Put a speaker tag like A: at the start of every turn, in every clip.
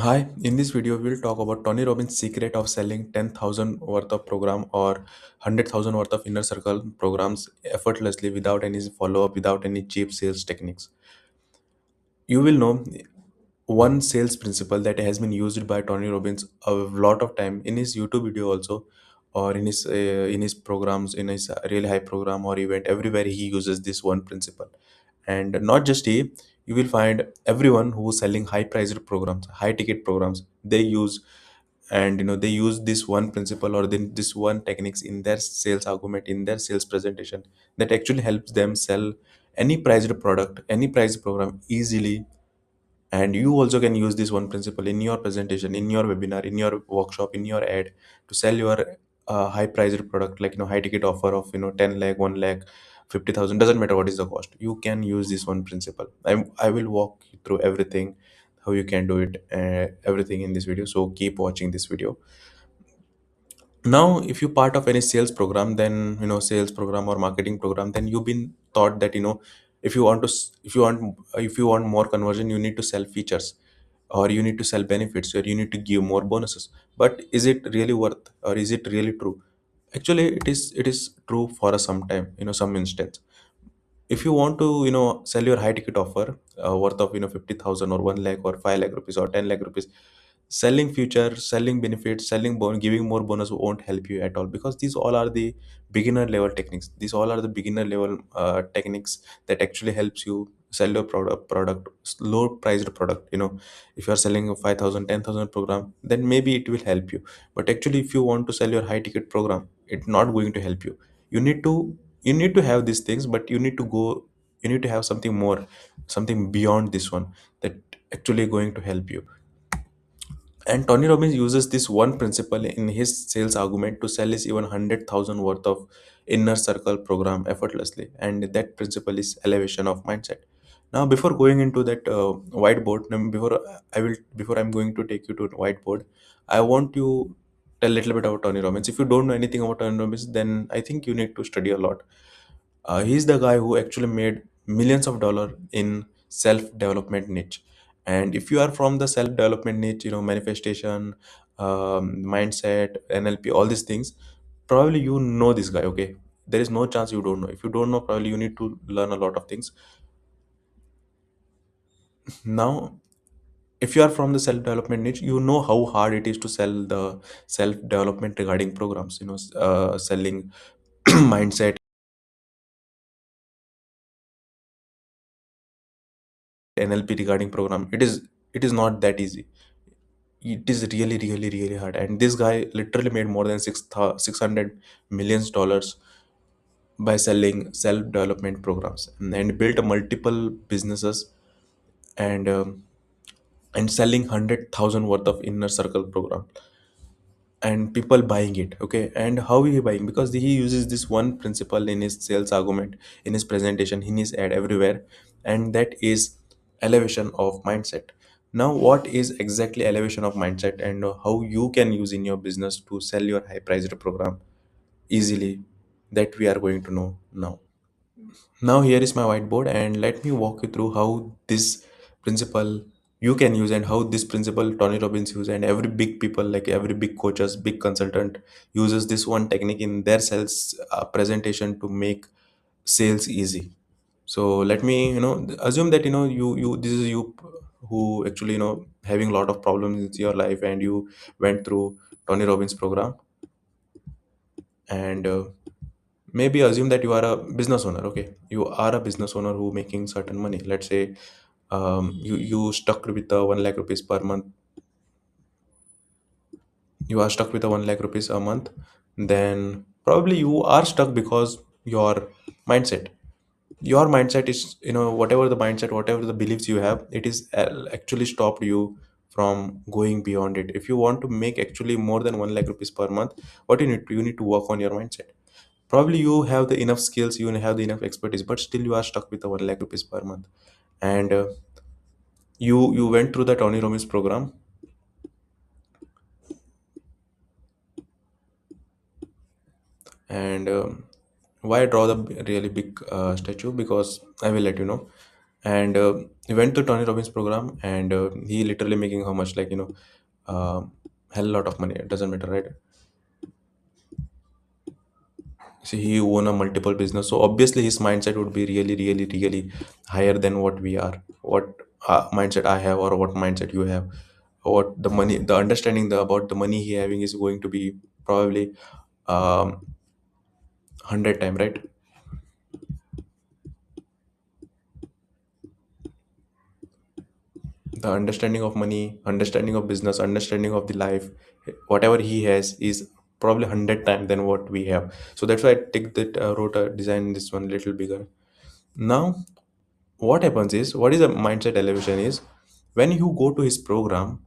A: Hi, in this video, we'll talk about Tony Robbins' secret of selling 10,000 worth of program or 100,000 worth of inner circle programs effortlessly without any follow up, without any cheap sales techniques. You will know one sales principle that has been used by Tony Robbins a lot of time in his YouTube video also, or in his programs, in his really high program or event. Everywhere he uses this one principle, and not just he. You will find everyone who's selling high priced programs, high ticket programs. They use and they use this one principle or then this one techniques in their sales argument, in their sales presentation, that actually helps them sell any priced product, any priced program easily. And you also can use this one principle in your presentation, in your webinar, in your workshop, in your ad, to sell your high priced product, like high ticket offer of 10 lakh, 1 lakh, 50,000. Doesn't matter what is the cost, you can use this one principle. I will walk you through everything, how you can do it, everything in this video, so keep watching this video. Now if you're part of any sales program, then sales program or marketing program, then you've been taught that if you want to if you want more conversion, you need to sell features, or you need to sell benefits, or you need to give more bonuses. But is it really worth, or is it really true? Actually, it is true for a some time, some instance. If you want to sell your high ticket offer, worth of 50,000 or 1 lakh or 5 lakh rupees or 10 lakh rupees, selling future, selling benefits, giving more bonus won't help you at all, because these all are the beginner level techniques. These all are the beginner level techniques that actually helps you sell your product, low priced product. If you are selling a 5,000, 10,000 program, then maybe it will help you. But actually, if you want to sell your high ticket program, it's not going to help you. You need to you need to have these things, but you need to have something more, something beyond this one, that actually going to help you. And Tony Robbins uses this one principle in his sales argument to sell his even 100,000 worth of inner circle program effortlessly. And that principle is elevation of mindset. Now, before going into that whiteboard, before I'm going to take you to a whiteboard, I want you tell a little bit about Tony Robbins. If you don't know anything about Tony Robbins, then I think you need to study a lot. He's the guy who actually made millions of dollars in self development niche. And if you are from the self development niche, manifestation, mindset, NLP, all these things, probably you know this guy. Okay, there is no chance you don't know. If you don't know, probably you need to learn a lot of things. Now, if you are from the self development niche, you know how hard it is to sell the self development regarding programs. Selling mindset, NLP regarding program. It is not that easy. It is really, really, really hard. And this guy literally made more than 600 millions dollars by selling self development programs, and built multiple businesses, and and selling 100,000 worth of inner circle program, and people buying it. Okay, and how he buying? Because he uses this one principle in his sales argument, in his presentation, in his ad, everywhere, and that is elevation of mindset. Now, what is exactly elevation of mindset, and how you can use in your business to sell your high priced program easily, that we are going to know now. Now here is my whiteboard, and let me walk you through how this principle you can use, and how this principle Tony Robbins use, and every big people, like every big coaches, big consultant, uses this one technique in their sales presentation to make sales easy. So let me assume that you this is you who actually having a lot of problems in your life, and you went through Tony Robbins program, and maybe assume that you are a business owner. Okay, you are a business owner who making certain money. Let's say you stuck with the 1 lakh rupees per month. You are stuck with the 1 lakh rupees a month. Then probably you are stuck because mindset your mindset is, whatever the mindset, whatever the beliefs you have, it is actually stopped you from going beyond it. If you want to make actually more than 1 lakh rupees per month, what you need to work on your mindset. Probably you have the enough skills, you have the enough expertise, but still you are stuck with the 1 lakh rupees per month. And you went through the Tony Robbins program. And why draw the really big statue? Because I will let you know. And He went to Tony Robbins program, and he literally making how much, like, uh, hell lot of money. It doesn't matter, right? See, he own a multiple business, so obviously his mindset would be really, really, really higher than what we are. What mindset I have, or what mindset you have, what the money, the understanding about the money he having is going to be probably 100 time, right? The understanding of money, understanding of business, understanding of the life, whatever he has is probably 100 times than what we have. So that's why I take that, wrote a design this one little bigger. Now what happens is, what is a mindset elevation is, when you go to his program,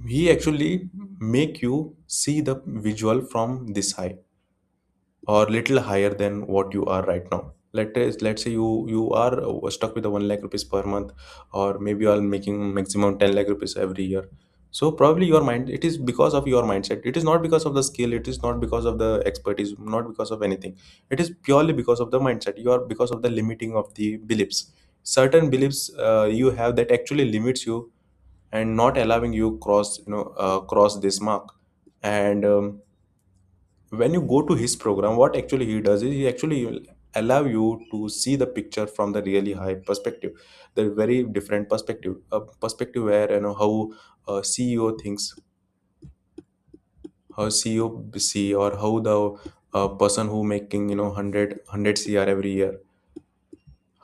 A: he actually make you see the visual from this high, or little higher than what you are right now. Let's say you are stuck with the 1 lakh rupees per month, or maybe you are making maximum 10 lakh rupees every year. So probably your mind, it is because of your mindset. It is not because of the skill, it is not because of the expertise, not because of anything. It is purely because of the mindset. You are, because of the limiting of the beliefs. Certain beliefs you have that actually limits you, and not allowing you cross, cross this mark. And when you go to his program, what actually he does is, he actually will allow you to see the picture from the really high perspective, the very different perspective, a perspective where, how CEO thinks, how CEO see, or how the person who making, 100 cr every year,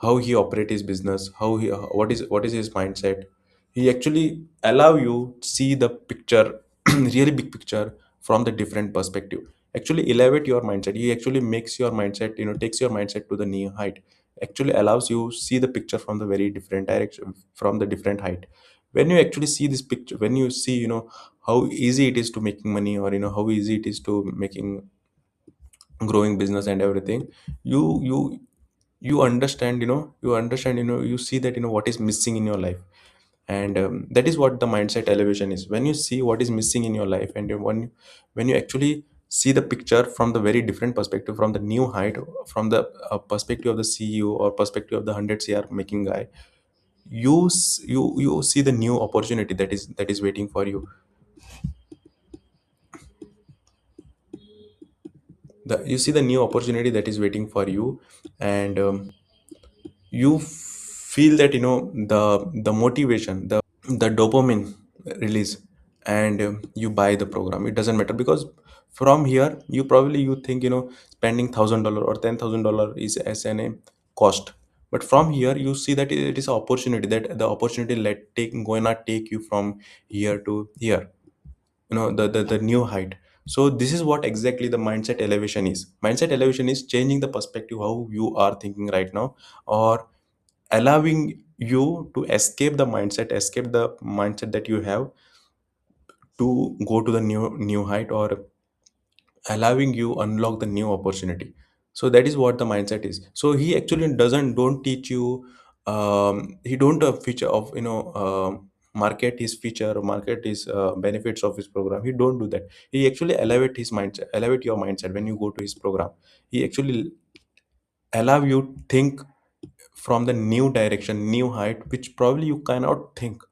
A: how he operate his business, how he what is his mindset. He actually allow you see the picture, really big picture, from the different perspective. Actually elevate your mindset. He actually makes your mindset, takes your mindset to the new height. Actually allows you see the picture from the very different direction, from the different height. When you actually see this picture, when you see, how easy it is to making money, or how easy it is to making growing business and everything, you you understand, you see that, what is missing in your life. And that is what the mindset elevation is. When you see what is missing in your life, and when you actually see the picture from the very different perspective, from the new height, from the perspective of the CEO, or perspective of the 100 cr making guy, you see the new opportunity that is waiting for you. You see the new opportunity that is waiting for you. And you feel that, the motivation, the dopamine release. And you buy the program. It doesn't matter, because from here you probably you think, spending $1,000 or $10,000 is as an a cost. But from here you see that it is an opportunity, that the opportunity let take gonna take you from here to here, the new height. So this is what exactly the mindset elevation is. Mindset elevation is changing the perspective how you are thinking right now, or allowing you to escape the mindset that you have, to go to the new height, or allowing you unlock the new opportunity. So that is what the mindset is. So he actually don't teach you, he don't feature of, market his feature, or market his benefits of his program. He don't do that. He actually elevate your mindset. When you go to his program, he actually allow you think from the new direction, new height, which probably you cannot think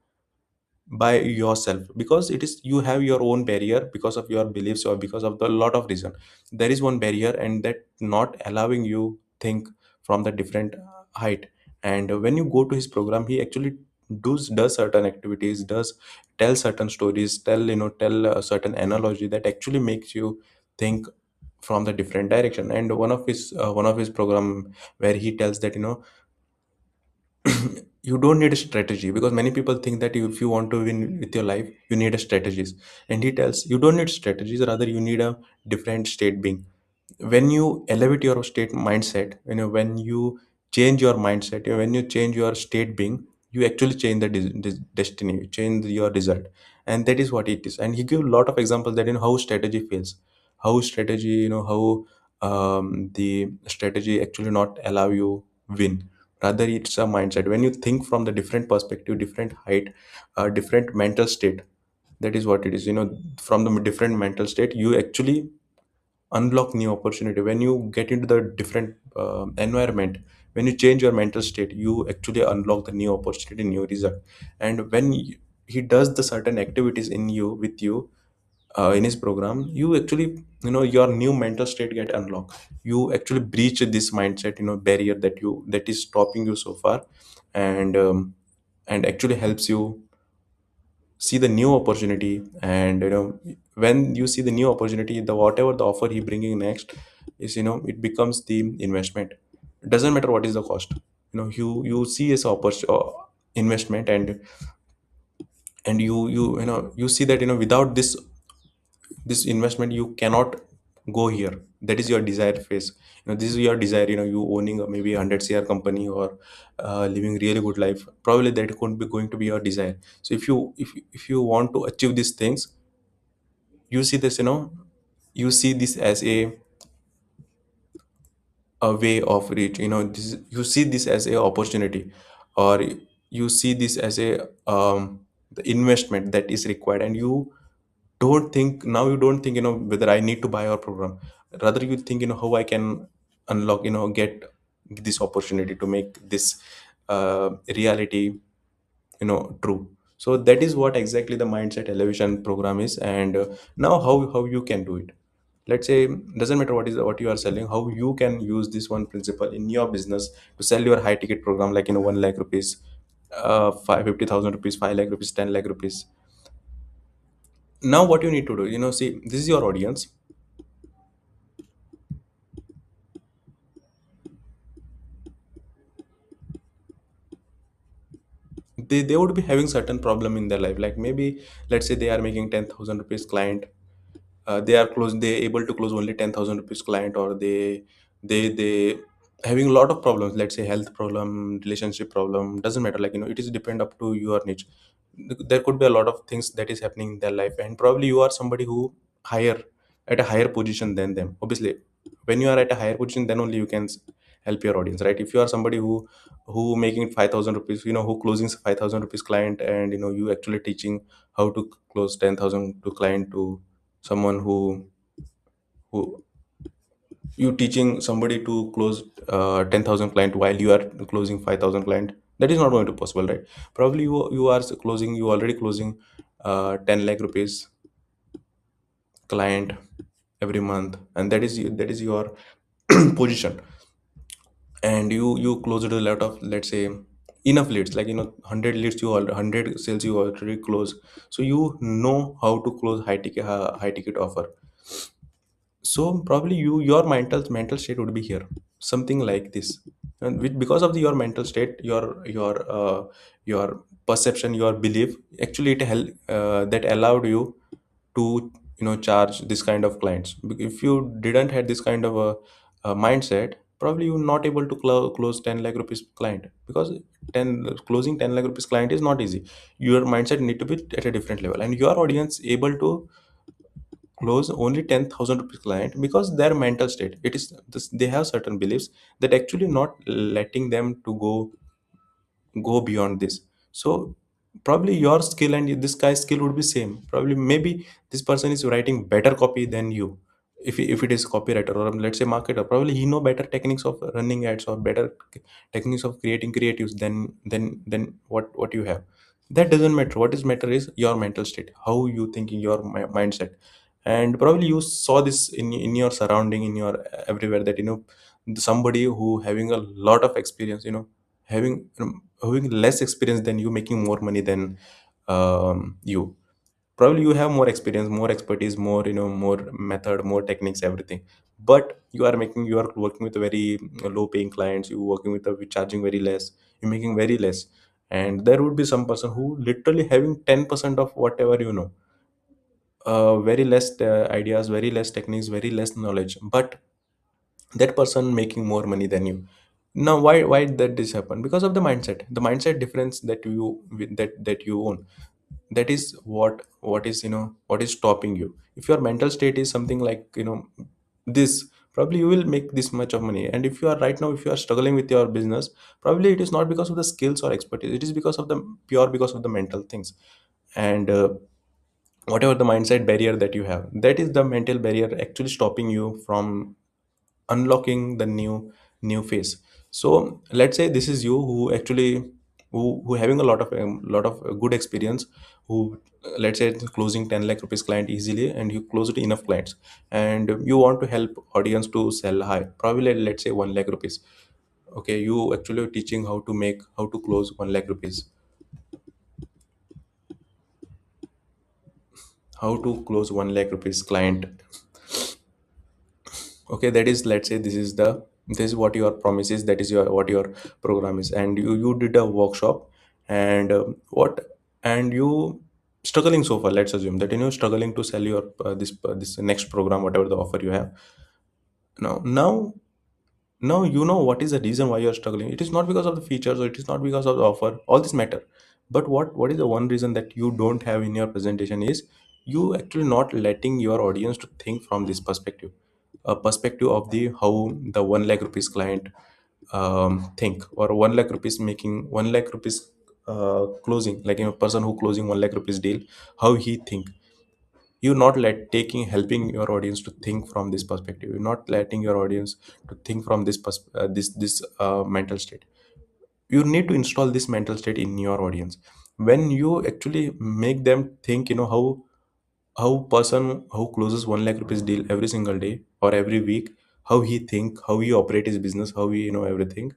A: by yourself, because it is, you have your own barrier because of your beliefs, or because of the lot of reason. There is one barrier, and that not allowing you think from the different height. And when you go to his program, he actually does certain activities, does tell certain stories, tell a certain analogy that actually makes you think from the different direction. And one of his program, where he tells that, you don't need a strategy, because many people think that if you want to win with your life, you need a strategies. And he tells you don't need strategies, rather you need a different state being. When you elevate your state mindset, when you change your mindset, when you change your state being, you actually change the destiny, you change your result. And that is what it is. And he give a lot of examples that, how strategy fails, how strategy, how the strategy actually not allow you win. Rather it's a mindset. When you think from the different perspective, different height, different mental state, that is what it is. From the different mental state, you actually unlock new opportunity. When you get into the different environment, when you change your mental state, you actually unlock the new opportunity, new result. And when he does the certain activities in you with you, in his program, you actually, your new mental state get unlocked. You actually breach this mindset, barrier that is stopping you so far. And actually helps you see the new opportunity. And when you see the new opportunity, the whatever the offer he bringing next is, it becomes the investment. It doesn't matter what is the cost. You see as investment. And you see that, without this investment you cannot go here. That is your desire phase. This is your desire, you owning a maybe 100 CR company, or living really good life. Probably that could be going to be your desire. So if you want to achieve these things, you see this, you see this as a way of reach. You see this as a opportunity, or you see this as a the investment that is required. And you don't think, whether I need to buy our program. Rather you think, how I can unlock, get this opportunity to make this reality, true. So that is what exactly the mindset elevation program is. And now how you can do it. Let's say, doesn't matter what you are selling, how you can use this one principle in your business to sell your high ticket program, like, 1 lakh rupees, 50,000 rupees, 5 lakh rupees, 10 lakh rupees. Now what you need to do, see, this is your audience. They would be having certain problem in their life, like maybe, let's say they are making 10,000 rupees client. They able to close only 10,000 rupees client, or they having a lot of problems, let's say health problem, relationship problem, doesn't matter, like, it is depend up to your niche. There could be a lot of things that is happening in their life, and probably you are somebody who higher at a higher position than them. Obviously, when you are at a higher position, then only you can help your audience, right? If you are somebody who making 5,000 rupees, who closing 5,000 rupees client, and you actually teaching how to close 10,000 to client, to someone who you teaching somebody to close 10,000 client while you are closing 5,000 client, that is not going to possible, right? Probably you are closing, you already closing 10 lakh rupees client every month, and that is your position. And you closed a lot of, let's say, enough leads, like, 100 leads, 100 sales you already close. So you know how to close high ticket offer. So probably your mental state would be here, something like this. And because of your mental state, your perception, your belief, actually that allowed you to, charge this kind of clients. If you didn't had this kind of a mindset, probably you're not able to close 10 lakh rupees client, because 10 lakh rupees client is not easy. Your mindset need to be at a different level, and your audience able to close only 10,000 rupees client because their mental state, it is this, they have certain beliefs that actually not letting them to go beyond this. So probably your skill and this guy's skill would be same. Probably maybe this person is writing better copy than you. If it is copywriter, or let's say marketer, probably he know better techniques of running ads, or better techniques of creating creatives than what you have. That doesn't matter. What is matter is your mental state, how you think in your mindset. And probably you saw this in your surrounding, in your everywhere, that, somebody who having a lot of experience, having less experience than you, making more money than you. Probably you have more experience, more expertise, more, more method, more techniques, everything. But you are working with a very low paying clients, you working with charging very less, you're making very less. And there would be some person who literally having 10% of whatever, very less ideas, very less techniques, very less knowledge, but that person making more money than you. Now why that this happen? Because of the mindset difference that you own. That is what is, what is stopping you. If your mental state is something like, this, probably you will make this much of money. And if you are right now, if you are struggling with your business, probably it is not because of the skills or expertise, it is because of the pure, because of the mental things. And whatever the mindset barrier that you have, that is the mental barrier actually stopping you from unlocking the new phase. So let's say this is you who actually who having a lot of good experience, who let's say closing 10 lakh rupees client easily, and you closed enough clients, and you want to help audience to sell high, probably let's say 1 lakh rupees. Okay, you actually teaching how to close 1 lakh rupees, how to close 1 lakh rupees client. Okay, that is, let's say this is what your promise is, that is your what your program is, and you did a workshop, and what and you struggling so far. Let's assume that struggling to sell your this next program, whatever the offer you have. Now you know what is the reason why you're struggling. It is not because of the features, or it is not because of the offer. All this matter. But what is the one reason that you don't have in your presentation is you actually not letting your audience to think from this perspective, a perspective of the how the 1 lakh rupees client think, or 1 lakh rupees making 1 lakh rupees closing, like person who closing 1 lakh rupees deal, how he think. You're not let taking helping your audience to think from this perspective. You're not letting your audience to think from this mental state. You need to install this mental state in your audience. When you actually make them think, how person who closes 1 lakh rupees deal every single day or every week, how he think, how he operate his business, how he everything.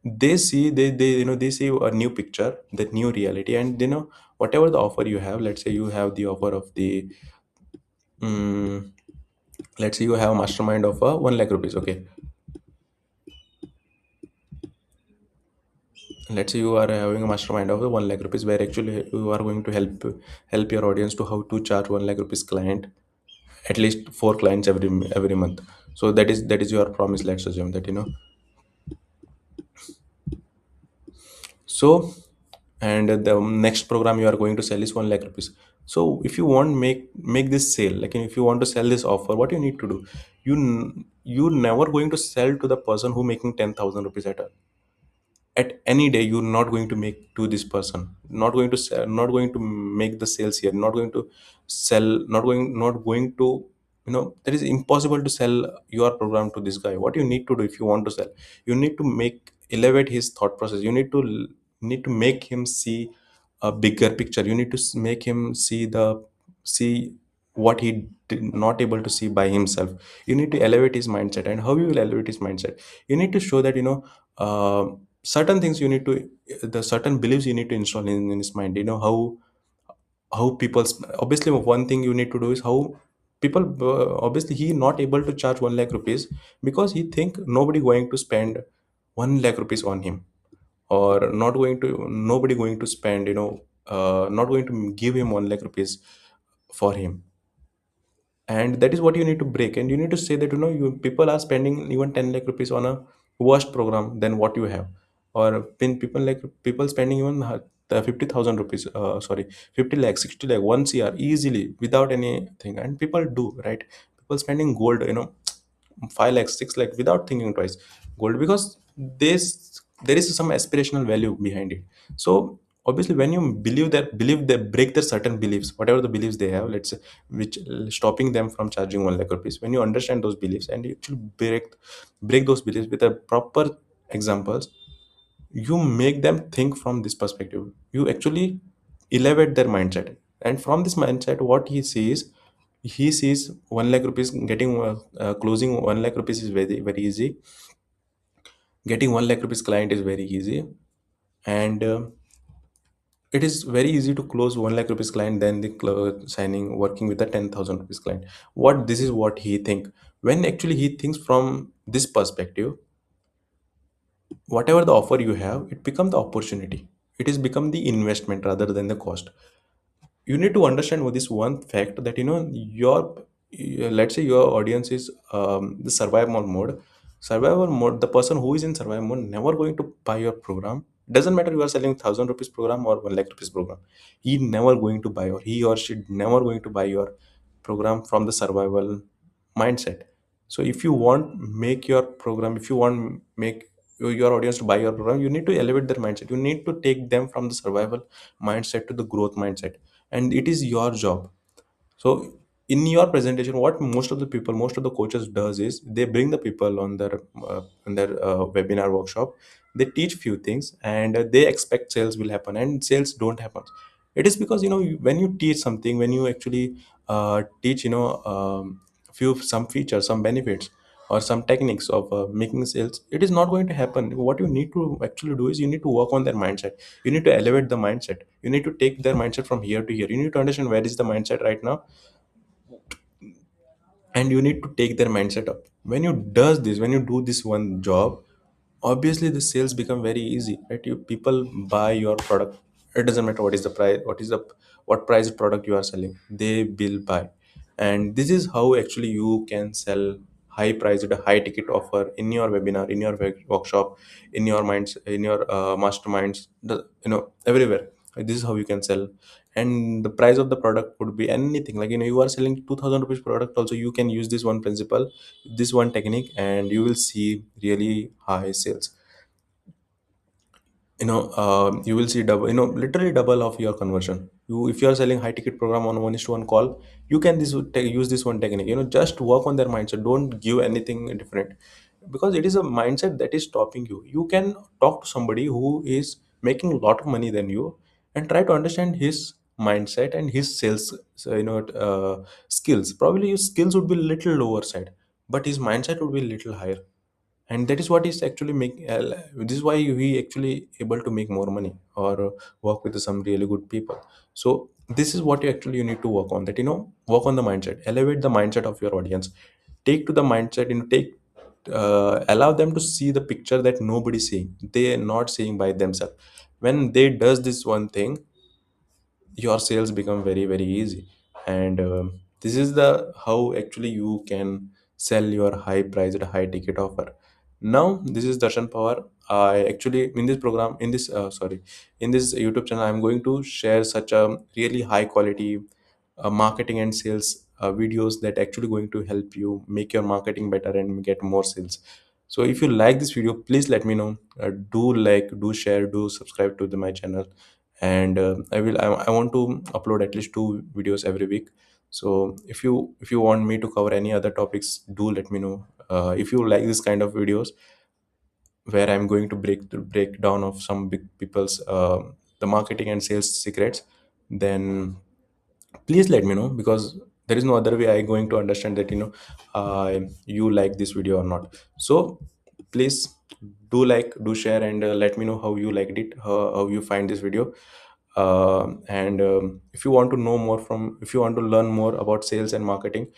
A: They see a new picture, that new reality, and whatever the offer you have. Let's say you have the offer of the mm, let's say you have a mastermind of 1 lakh rupees. Okay, let's say you are having a mastermind of the 1 lakh rupees, where actually you are going to help your audience to how to charge 1 lakh rupees client, at least 4 clients every month. So that is your promise. Let's assume that so, and the next program you are going to sell is 1 lakh rupees. So if you want make this sale, like if you want to sell this offer, what you need to do, you never going to sell to the person who making 10,000 rupees at any day. You're not going to make to this person, not going to sell, not going to make the sales here, not going to sell, not going to that is impossible to sell your program to this guy. What you need to do, if you want to sell, you need to make elevate his thought process. You need to make him see a bigger picture. You need to make him see what he did not able to see by himself. You need to elevate his mindset. And how you will elevate his mindset, you need to show that uh, certain things you need to, the certain beliefs you need to install in his mind. How people obviously one thing you need to do is how people obviously he not able to charge 1 lakh rupees because he think nobody going to spend 1 lakh rupees on him, or nobody going to spend not going to give him 1 lakh rupees for him. And that is what you need to break. And you need to say that you people are spending even 10 lakh rupees on a worst program than what you have. Or when people spending even the 50,000 rupees, sorry, 50 lakh, 60 lakh, 1 cr easily without anything. And people do, right? People spending gold, 5 lakhs, 6 lakh without thinking twice, gold, because there is some aspirational value behind it. So obviously when you believe they break their certain beliefs, whatever the beliefs they have, let's say, which stopping them from charging 1 lakh rupees. When you understand those beliefs and you actually break those beliefs with a proper examples, you make them think from this perspective. You actually elevate their mindset. And from this mindset, what he sees 1 lakh rupees getting closing 1 lakh rupees is very very easy. Getting 1 lakh rupees client is very easy. And it is very easy to close 1 lakh rupees client than the signing working with a 10,000 rupees client. What this is what he think. When actually he thinks from this perspective, whatever the offer you have, it become the opportunity. It is become the investment rather than the cost. You need to understand with this one fact that let's say your audience is the survival mode. The person who is in survival mode never going to buy your program. Doesn't matter you are selling 1,000 rupees program or 1 lakh rupees program. He never going to buy, or he or she never going to buy your program from the survival mindset. So if you want make your program, if you want make your audience to buy your program, you need to elevate their mindset. You need to take them from the survival mindset to the growth mindset. And it is your job. So in your presentation, what most of the people, most of the coaches does is they bring the people on their webinar workshop. They teach few things, and they expect sales will happen, and sales don't happen. It is because, when you teach something, when you actually teach, few some features, some benefits, or some techniques of making sales, it is not going to happen. What you need to actually do is you need to work on their mindset. You need to elevate the mindset. You need to take their mindset from here to here. You need to understand where is the mindset right now, and you need to take their mindset up. When you does this, when you do this one job, obviously the sales become very easy, right? You people buy your product. It doesn't matter what is the price, what price product you are selling, they will buy. And this is how actually you can sell high price at a high ticket offer in your webinar, in your workshop, in your minds, in your masterminds, everywhere. This is how you can sell. And the price of the product could be anything, like, you are selling 2000 rupees product also, you can use this one principle, this one technique, and you will see really high sales. You will see double, literally double of your conversion. You If you are selling high ticket program on 1:1 call, you can use this one technique. Just work on their mindset, don't give anything different, because it is a mindset that is stopping you. You can talk to somebody who is making a lot of money than you, and try to understand his mindset and his sales, skills. Probably his skills would be little lower side, but his mindset would be little higher. And that is what is actually make this is why we actually able to make more money, or work with some really good people. So this is what you need to work on, that, work on the mindset, elevate the mindset of your audience. Take to the mindset, take allow them to see the picture that nobody's seeing, they are not seeing by themselves. When they does this one thing, your sales become very very easy. And this is the how actually you can sell your high price at a high ticket offer. Now this is Darshan Pawar. I actually, in this program, in this sorry in this YouTube channel, I'm going to share such a really high quality marketing and sales videos that actually going to help you make your marketing better and get more sales. So if you like this video, please let me know. Do like, do share, do subscribe to my channel. And I want to upload at least 2 videos every week. So if you want me to cover any other topics, do let me know. If you like this kind of videos where I'm going to break down of some big people's the marketing and sales secrets, then please let me know, because there is no other way I going to understand that, you like this video or not. So please do like, do share, and let me know how you liked it, how you find this video. And if you want to know more from if you want to learn more about sales and marketing,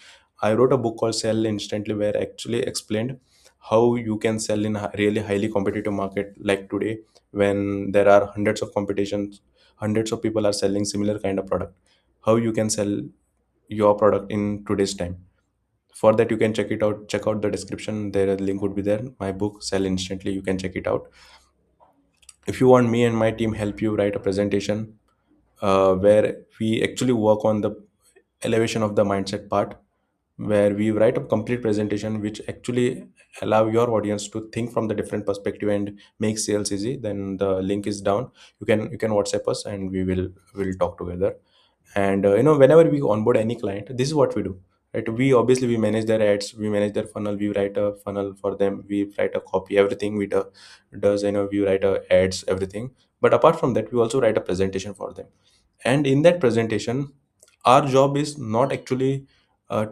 A: I wrote a book called Sell Instantly, where I actually explained how you can sell in a really highly competitive market like today, when there are hundreds of competitions, hundreds of people are selling similar kind of product. How you can sell your product in today's time. For that, you can check out the description, there a link would be there, my book Sell Instantly, you can check it out. If you want me and my team help you write a presentation, where we actually work on the elevation of the mindset part, where we write a complete presentation which actually allow your audience to think from the different perspective and make sales easy, then the link is down. You can WhatsApp us, and will talk together. And whenever we onboard any client, this is what we do, right? We obviously we manage their ads, we manage their funnel, we write a funnel for them, we write a copy, everything we do does, we write a ads, everything. But apart from that, we also write a presentation for them. And in that presentation, our job is not actually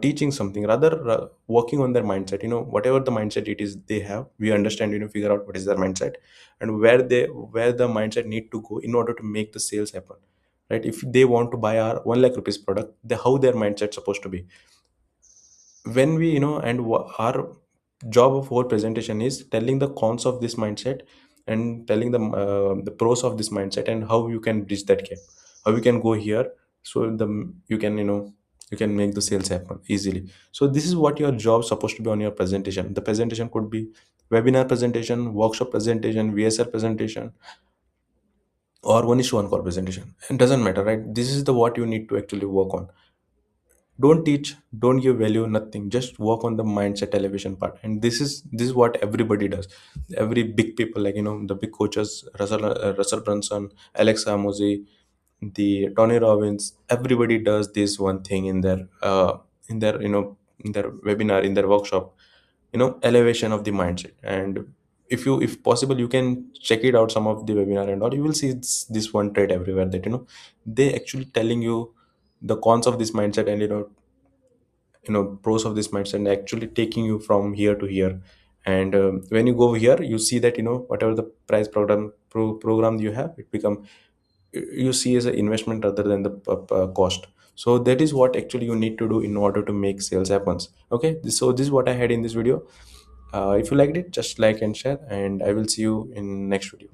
A: teaching something, rather working on their mindset. Whatever the mindset it is they have, we understand, figure out what is their mindset, and where the mindset need to go in order to make the sales happen, right? If they want to buy our 1 lakh rupees product, how their mindset supposed to be. When we, and our job of whole presentation is telling the cons of this mindset, and telling them the pros of this mindset, and how you can bridge that gap, how you can go here, so you can make the sales happen easily. So this is what your job supposed to be on your presentation. The presentation could be webinar presentation, workshop presentation, VSL presentation, or 1:1 call presentation. It doesn't matter, right? This is the what you need to actually work on. Don't teach, don't give value, nothing, just work on the mindset elevation part. And this is what everybody does. Every big people, like, the big coaches, Russell Brunson, Alex Amosi, the Tony Robbins, everybody does this one thing in their in their webinar, in their workshop, elevation of the mindset. And if possible, you can check it out, some of the webinar and all. You will see it's this one trait everywhere, that they actually telling you the cons of this mindset, and pros of this mindset, and actually taking you from here to here. And when you go here, you see that whatever the price program you have, it become, you see as an investment rather than the cost. So that is what actually you need to do in order to make sales happens. Okay, so this is what I had in this video. If you liked it, just like and share, and I will see you in next video.